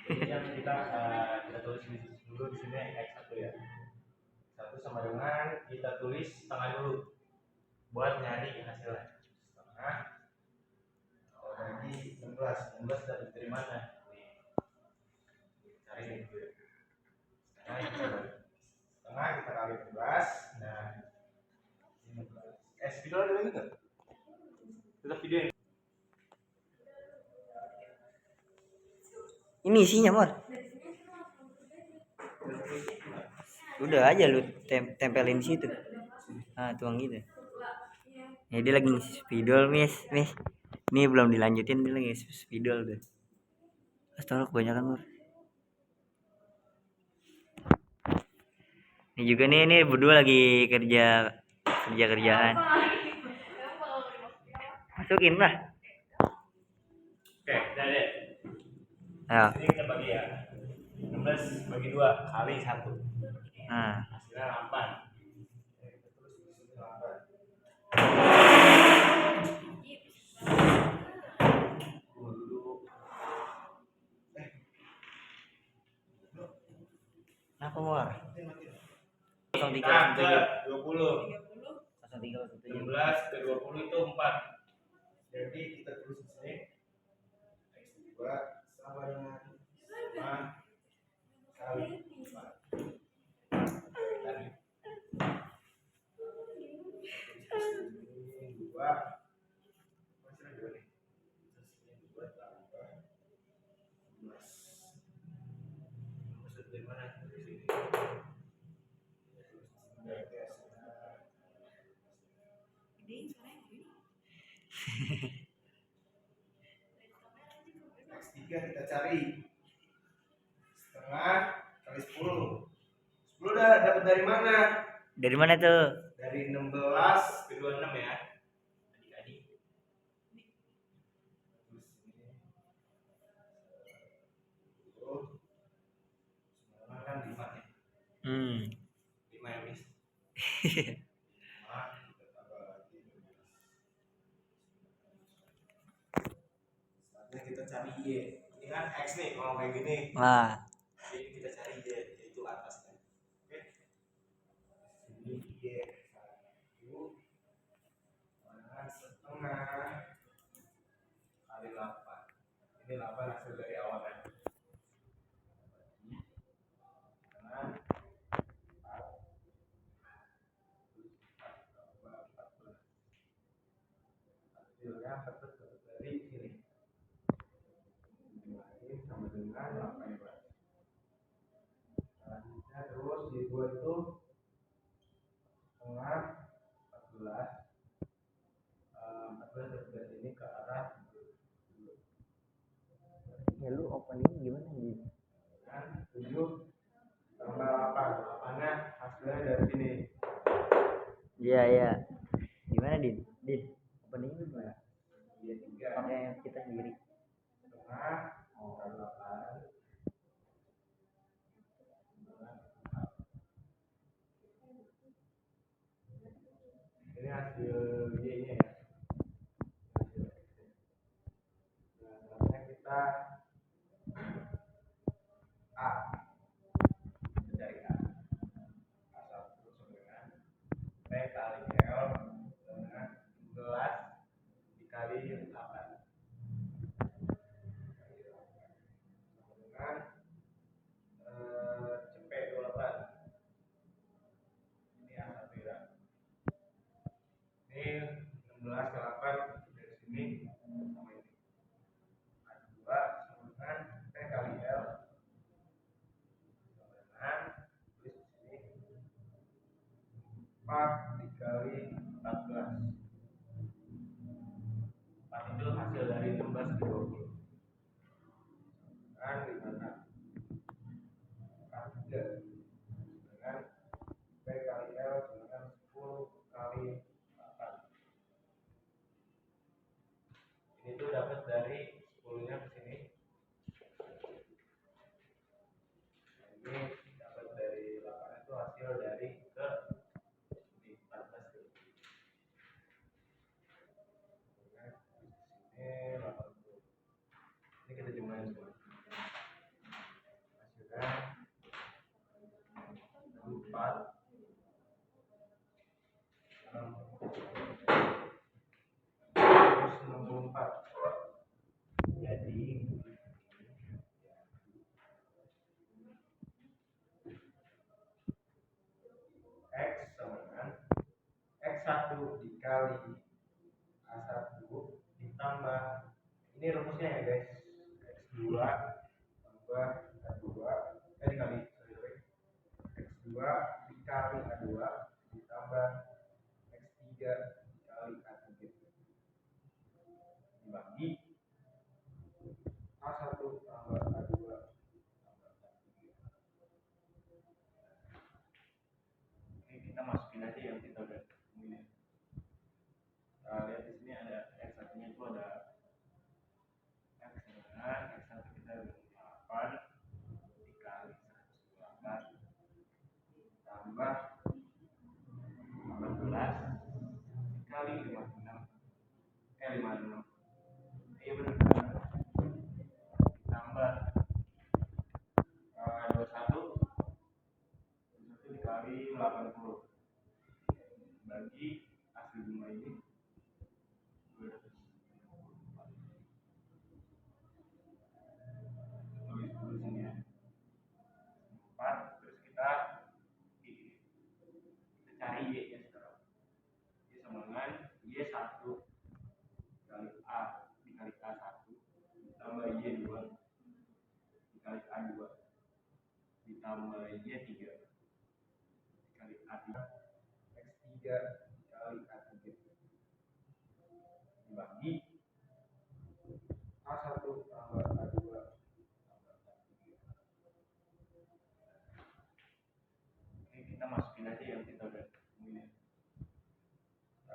Jadinya kita tulis dulu di sini X1 ya. 1 sama dengan kita tulis setengah dulu buat nyari hasilnya. Setengah bagi 16 dari mana? Nih, cari nih. Setengah kita kali 16. Nah, 15. Video ada lagi nggak? Tetap video ini. Ini isinya, Mor. Udah aja lu tempelin situ. Ah, tuang gitu. Ya dia lagi spidol, Miss. Ini belum dilanjutin, dia lagi spidol tuh. Astaga, kebanyakan, Mor. Ini juga nih berdua lagi kerjaan. Masukin lah. Oke, udah deh. Ayo. Ini kita bagi ya. 16 bagi 2 kali 1. Nah. Hasilnya 8. Kita tulis di sini 8. Kenapa, Mor? 03 Kita ke 20. 03 16 ke 20 itu 4. Jadi kita tulis di sini X2 sama dengan 5 kali 4. Tadi. 2 masih ada nih. 2 tambah 12. Maksud dari mana? Dari sini. X3 kita cari setengah kali 10. 10 udah dapat dari mana? Dari mana tuh? Dari 16 ke 26 ya. Adik-adik. Terus ini 10. Sembilan kan 5 ya. 5 ya, Miss. 5 kita tambah lagi 12. Saatnya kita cari Y. Ini kan X nih, kalau kayak gini. Wah. Jadi kita cari Y, yaitu atasnya. Oke. Ini Y. 1 setengah kali 8. Ini 8 hasil dari awal kan. Kanan 4 tambah 14. Hasilnya dapat dari sini. Ini sama dengan 18. Selanjutnya terus di 2 itu setengah 14. 14 dari sini ke arah Ya lu opening gimana nih? kan 7 tambah 8. 8-nya hasilnya dari sini. Iya. Gimana, Din? Opening itu gimana? Iya 3. Pakai kita sendiri. Setengah kali 8. Ini hasil Y-nya ya. Nah, selanjutnya kita A. Dari A. A1 sama dengan P kali L dengan 11 dikali 8. Sama dengan CP 28. Ini A1 ya. Ini 16 ke 8 dari sini sama ini. A2 sama dengan P kali L sama dengan tulis di sini 4 dikali 14. 4 itu hasil dari 16 ke 20. Dan 56. K3 dengan P kali L dengan 10 kali 8. Ini tuh dapat dari 10-nya ke sini. Ini dapat dari 8 itu hasil dari ke sini 14 tuh. Ini 80. Ini kita jumlahin semua. X1 dikali A1 ditambah, ini rumusnya ya guys, X2 tambah A2 dikali X2 dikali A2 ditambah X3 dikali A3 dibagi A1 tambah A2 tambah A3. Oke, kita masukin aja yang kita udah temuin. Lihat di sini ada X1 nya itu ada X dengan X1 kita 8 dikali 108 tambah 18 dikali 56 iya benar, tambah 21 dikali 80 bagi hasil jumlah ini 254. Tulis dulu sini ya 4, terus kita cari Y nya sekarang. Y sama dengan Y1 dikali A dikali A1 ditambah Y2 dikali A2 ditambah Y3 dikali A3 X3 dikali A3 dibagi A1 tambah A2 tambah A3. Oke, kita masukin aja yang kita udah temuin.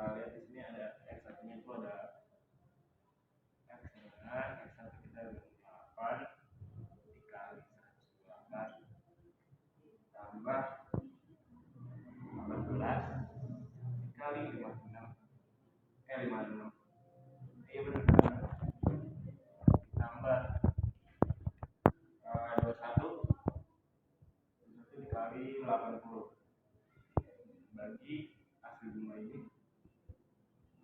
Lihat di sini ada X1 nya itu ada X dengan X1 kita 8 dikali 108 tambah 18 dikali 56 iya benar, tambah 21 dikali 80 bagi hasil jumlah ini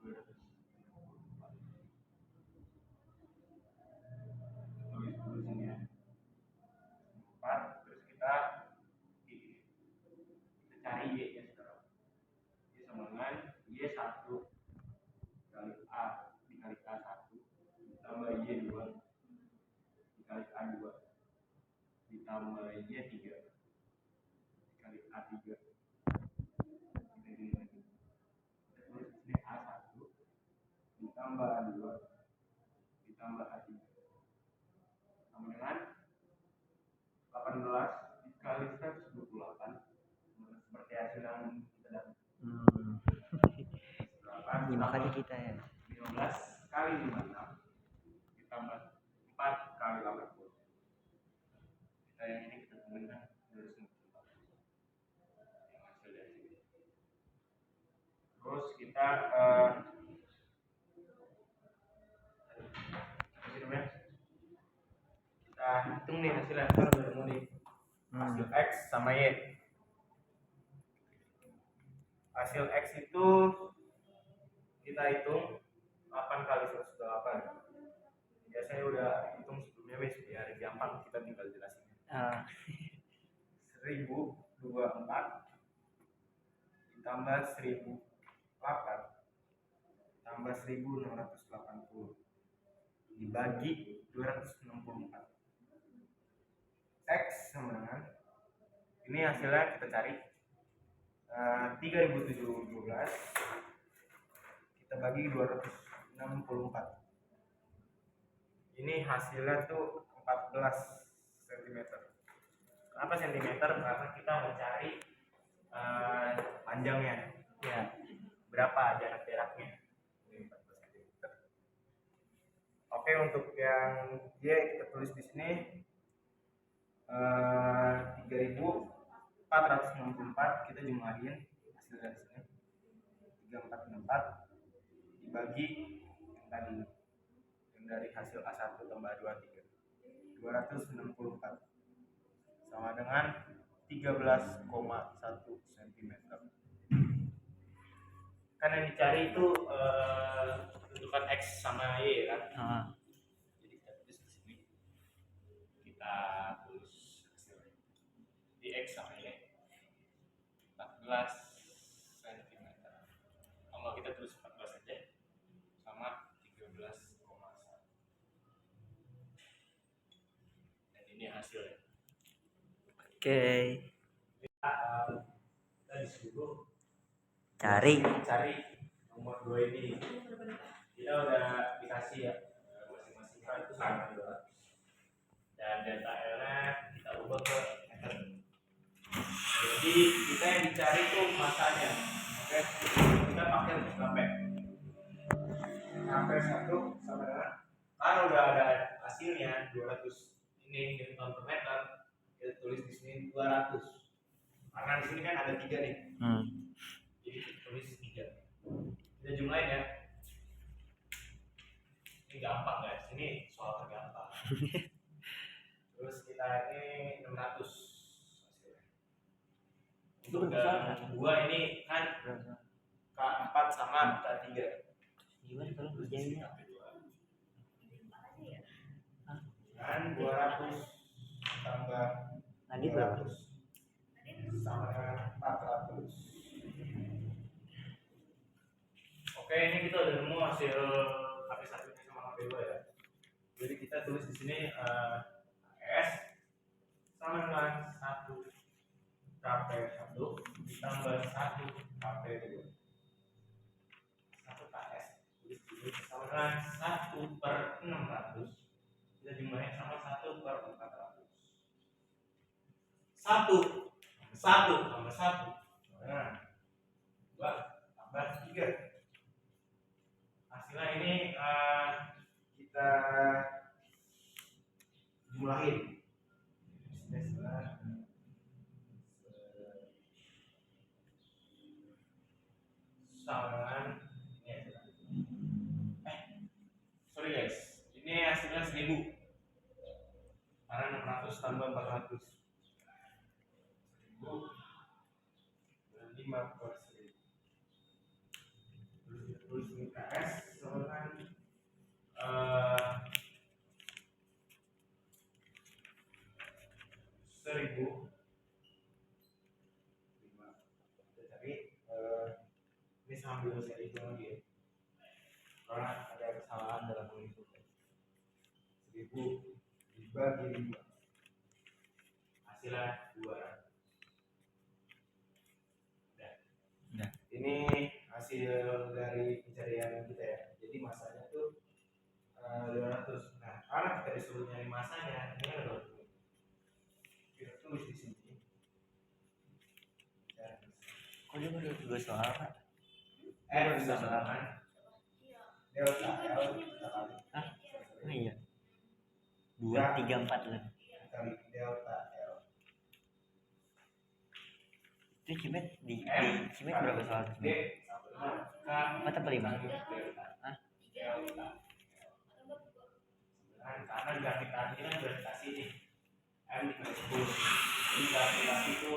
254. Tulis dulu sini ya 4, terus kita cari Y nya sekarang. Y sama dengan Y1 dikali A dikali A1 ditambah Y2 dikali A2 ditambah Y3 dikali A3 terus ini A1 ditambah A2 ditambah A3 sama dengan 18 dikali 128 seperti hasil yang kita dapat. Nyimak aja kita ya. 15 kali 56 ditambah 4 kali 80. Kita yang ini kita temukan 254 yang hasil dari sini. Terus kita kita hitung nih hasilnya. Sekarang udah nemu nih hasil X sama Y. Hasil X itu kita hitung 8 kali 108. Biasanya udah hitung sebelumnya wes, biar gampang kita tinggal jelasin. 1024 ditambah 1008 tambah 1680 dibagi 264. X sama dengan ini hasilnya kita cari 3012 kita bagi 264. Ini hasilnya tuh 14 cm. Kenapa cm? Karena kita mencari panjangnya ya, berapa jaraknya. Ini 14 cm. Oke, untuk yang Y kita tulis di sini 3464, kita jumlahin hasil dari sini 3464 dibagi yang tadi yang dari hasil A1 tambah 23 264 sama dengan 13,1 cm. Kan yang dicari itu tentukan X sama Y kan. Jadi kita tulis di sini, kita tulis hasilnya di X sama Y 14 cm. kita tulis 14 aja sama 13,1. Dan ini hasilnya. Oke. Kita disuruh Cari. nomor 2 ini. Kita udah dikasih ya masing-masing hal itu sama 200. Dan data L-nya kita ubah ke meter. Jadi kita yang dicari itu masanya. Oke, kita pakai KP 1 sama dengan karena udah ada hasilnya 200 ini newton per meter, kita tulis di sini 200 karena di sini kan ada 3 nih. Jadi kita tulis 3. Kita jumlahin ya. Ini gampang guys, ini soal tergampang. Terus kita ini 600 hasilnya. Untuk kedua ini kan K4 sama K3. Gimana kalau kerjanya? Dan 200 tambah Tadi berapa? 200 sama dengan 400. Oke, ini kita udah nemu hasil HP1 sama HP2 ya. Jadi kita tulis di sini S sama dengan 1 KP1 ditambah 1 KP2. 1 KS tulis di sini sama dengan 1 per 600. Kita jumlahnya sama 1 per 400. 1 tambah 1 nah 2 tambah 3. Hasilnya ini kita jumlahin. Sama ini sorry guys, ini hasilnya 1000 karena 600 tambah 400 1000 dan 5 per 1000. Terus ini KS sama dengan 1000 tapi ini sambil saya hitung lagi ya karena ada kesalahan dalam menghitung. 1000 dibagi 5 hasilnya 200. Nah, ini hasil dari pencarian kita ya. Jadi masanya tuh 200. Nah, karena kita disuruh nyari masanya, ini adalah kita tulis di sini. Kok dia baru 2 soal, Pak? Bisa kan? Delta L kita kali. Hah? Oh iya. 2, 3, 4 lah. Kali delta L. Itu Cimet di Cimet berapa soal? D 4 apa 5? Hah? Delta. Karena gravitasi kan gravitasi nih M dikali 10. Jadi gravitasi itu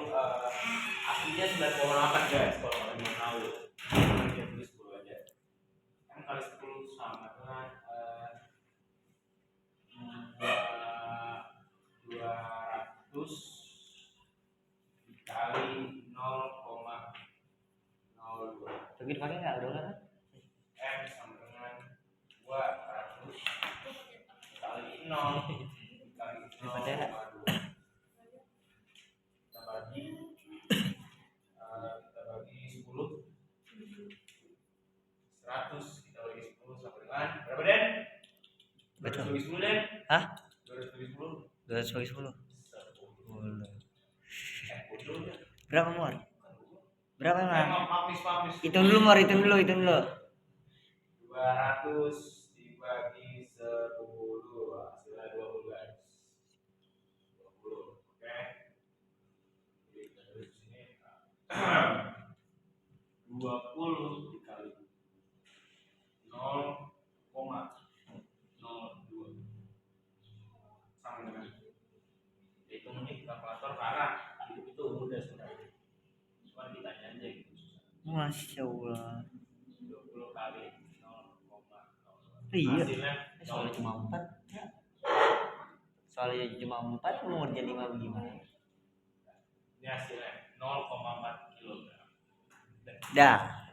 aslinya 9,8 guys kalau kalian mau tahu. Kita tulis 10 aja. M kali 10 sama dengan 200 dikali 0,02. Tapi dipakai nggak? Udah nggak kan? M sama dengan 200 kali 0 dikali 0,2. Kita bagi 10. 100 kita bagi 10 sama dengan berapa Den? Betul. 200 bagi 10 Den? Hah? 200 bagi 10 200 bagi 10. 10. Berapa Mor? Berapa emang? Mampis. Hitung dulu Mor, hitung dulu. 200 dibagi 10 hasilnya 20 guys. 20. Oke. Jadi kita tulis di sini 20 dikali 0,02 sama dengan hitung ini kalkulator karena itu mudah sebenarnya. Cuma ditanya aja gitu. Masya Allah. 20 kali 0,02. Iya. Hasilnya Soalnya cuma 4 ya. Soalnya cuma 4 mau ngerjain 5 bagaimana? Ini hasilnya 0,4 kg. Dah.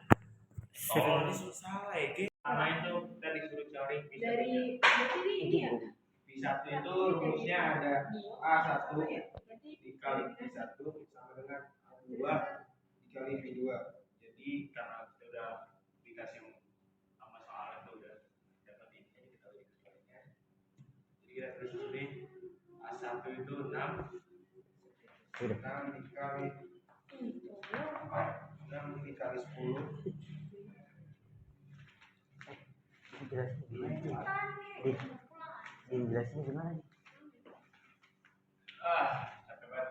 Oh, ini salah ya, Ki. Karena itu kita disuruh cari Dari V1. ini ya. V1 itu rumusnya ada A1 dikali V1 sama dengan A2 dikali V2. Jadi karena kita udah dikasih sama soalnya tuh udah dapat ini, jadi kita udah dikalinya. Jadi kita terus ini A1 itu 6 dikali 6 dikali 10. Dijelasin gimana nih? Capek banget.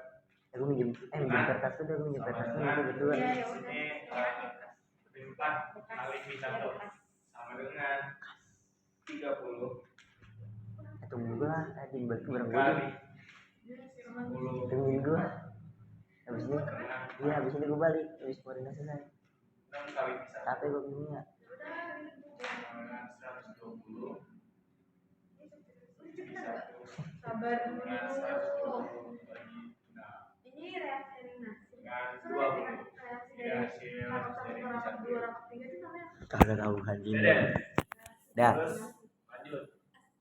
Aku minjem kertas tuh, aku minjem kertas tuh itu berdua. Iya, ya udah. Sini 4 kali V1 sama dengan 30 Tungguin gua lah, tadi bareng gua. kali 10 Tungguin gua. Habis ini, iya habis ini gua balik, habis koordinasi selesai. 6 kali V1 Capek gua kimia. sama dengan 120 Sabar dulu. dengan 120 bagi 6 Ini reaksi eliminasi. dengan 20. Reaksi Ini dari hasil rangkap dari 1, rangkap V1. 2, rangkap 3 itu namanya Kagak tahu anjing. Udah. Dah. Terus lanjut.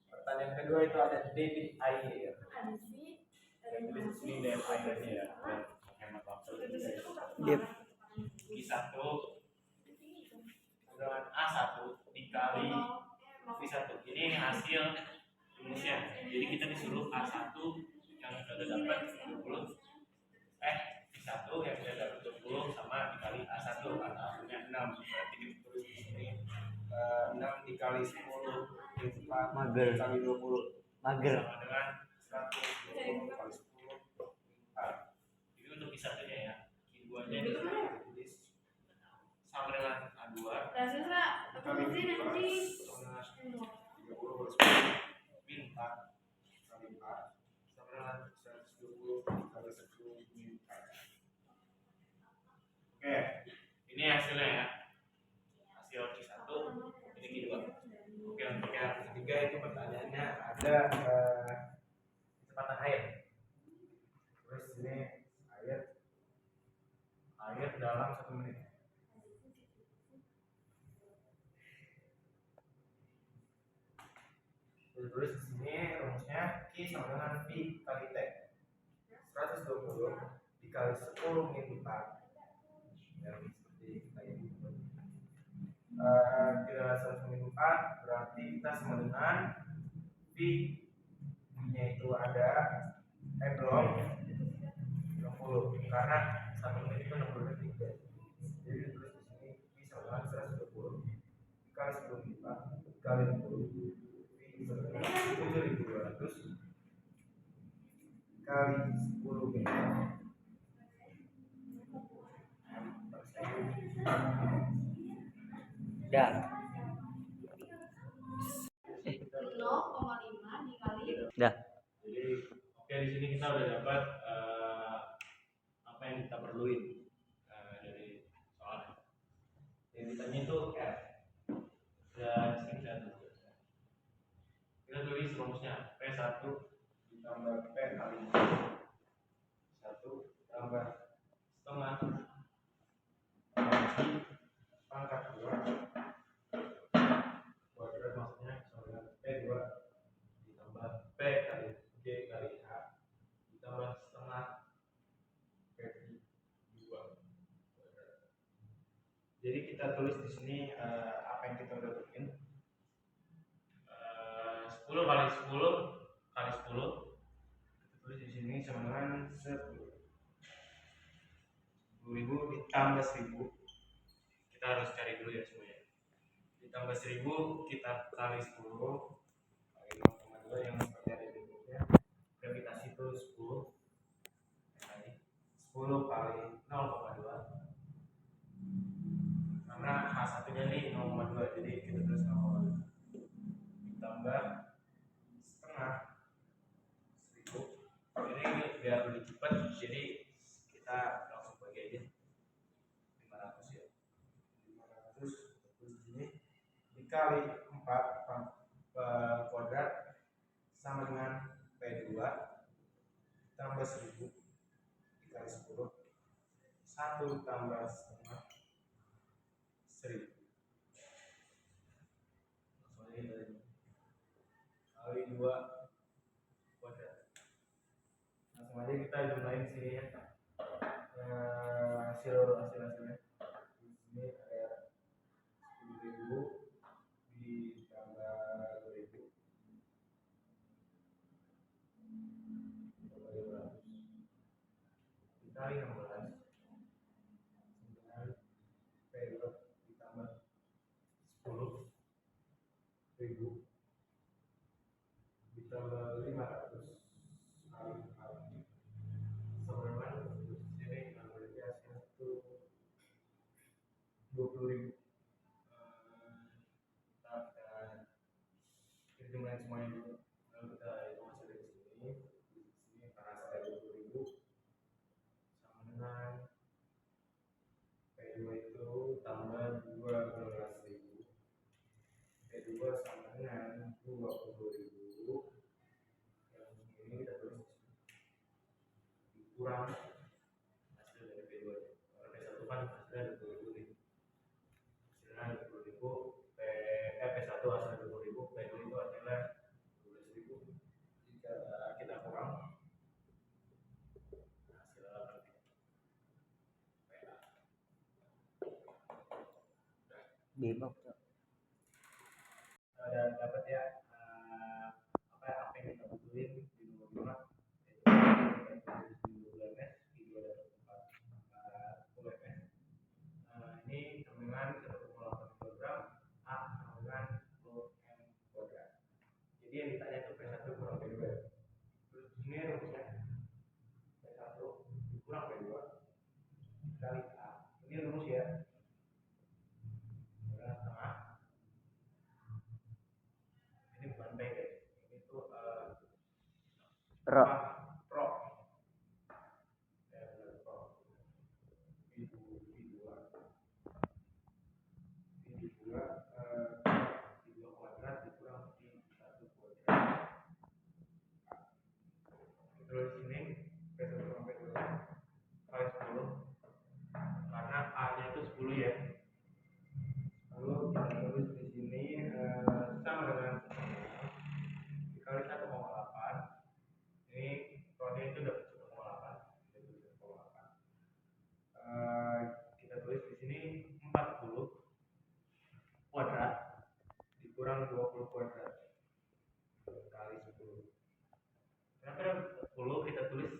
Pertanyaan kedua itu ada debit air. adisi. Saya tulis di sini debit air aja ya. Biar menghemat waktu. Dia V1 dengan A1 dikali V1. Jadi ini hasil rumusnya. Jadi kita disuruh A1 yang kita udah dapat 20 V1 yang kita dapat 20 sama dikali A1 hasilnya 6. Berarti kita tulis di sini 6 dikali 10 Mager. dikali 20 mager. sama dengan 120 kali 10 Ini untuk V1-nya ya. Q2-nya di sini tulis sama dengan A2 Reaksi Ra, aku kali mesti 2 nanti. sama 30 kali 10 min 4 kali 4 sama dengan 120 kali 10 min 4. Oke, ini hasilnya ya. Hasil Q1 ini Q2. Oke, untuk yang ketiga itu pertanyaannya ada kecepatan air. Terus ini air dalam 1 menit. Terus di sini rumusnya Q sama dengan V kali T. 120 dikali 10 min 4. Yang seperti kita ini. Tidak 100 min 4 berarti kita sama dengan V nya itu ada belum 60 karena 1 menit itu 60 detik. Jadi terus di sini V sama dengan 120 dikali 10 min 4 dikali 60 V sama dengan 7200 kali 10 min 4. Dah. 0,5 dikali. Dah. Jadi oke di sini kita udah dapat apa yang kita perluin dari soalnya. Yang ditanya itu F. Dan di sini kita tulis. Kita tulis rumusnya P1 ditambah P kali 1 tambah setengah bagi pangkat 2 kuadrat maksudnya sama dengan P2 ditambah P kali G kali H ditambah setengah P2. Jadi kita tulis di sini apa yang kita udah bikin. 10 kali 10 kali 10 kita tulis di sini sama dengan 10.000 ditambah 1.000. Kita harus cari dulu ya semuanya. Ditambah 1.000 kita kali 10 kali 0,2 yang seperti ada di bukunya. Gravitasi itu 10 kali 10 kali 0,2 karena H1 nya nih 0,2 jadi kita tulis 0,2 ditambah setengah 1.000. Ini biar lebih cepat jadi kita langsung bagi aja 500 ya. 500 terus ini dikali 4 kuadrat sama dengan P2 tambah 1.000 dikali 10 1 tambah setengah 1.000. kali 2 kuadrat. Langsung aja kita jumlahin sini ya. Hasilnya di sini ada 10.000 ditambah 2.000 dikali 16 dengan P2 ditambah 10.000 ditambah 500 kali sebenarnya di sini berarti hasilnya itu 20.000. Kita jumlahin semuanya dulu, lalu kita hitung hasil dari sini. Di sini karena hasilnya 20.000 sama dengan P2 itu tambah 12.000, P2 sama dengan 20.000, yang ini kita tulis kurang hasil dari P2 nya. Kalau P1 kan hasilnya 20.000, hasilnya 20.000, P1 hasilnya 20.000, P2 itu hasilnya 12.000. Jika kita kurang hasilnya Bebok. dan dapat ya apa yang kita butuhin di nomor 5, yaitu di 20 ms, video dapat 40 ms. Ini sama dengan 1,8 kg A sama dengan 10 m kuadrat. Jadi yang ditanya itu P1 kurang P2. Terus ini rumusnya P1 kurang P2 kali A. Ini rumus ya. Setengah. Ini bukan P guys. Ini tuh Ro. Pro. Pro. V2 kuadrat dikurang V1 kuadrat. Terus ini P1 kurang P2 kali 10 karena A nya itu 10 ya. Lalu kita tulis di sini sama dengan dikali 1,8. Ini rohnya itu dapat 1,8. Kita tulis di sini 40 kuadrat dikurang 20 kuadrat kali 10. Kenapa 10? Kita tulis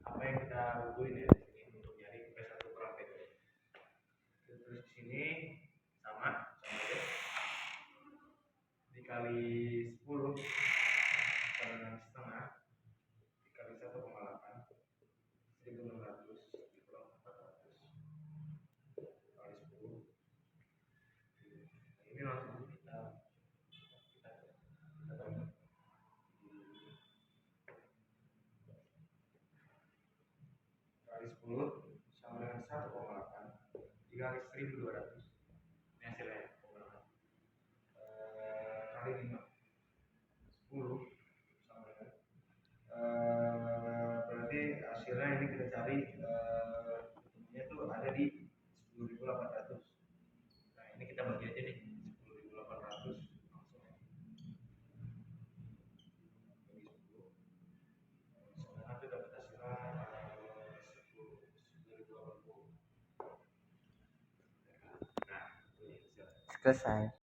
apa yang kita butuhin ya di sini untuk nyari P1 kurang P2. Kita tulis di sini sama aja dikali 10 sama dengan setengah dikali 1,8 1.600 dikurang 400 kali 10. Ini langsung kita bagi kali 10 sama dengan 1,8 dikali 1.200. Ini hasilnya kali 5 10 sama dengan berarti hasilnya ini kita cari ketemunya tuh ada di 10.800. Nah ini kita bagi aja nih 10.800 langsung ya. Bagi 10 sama itu dapat hasilnya 10.080. Nah ini hasilnya Selesai.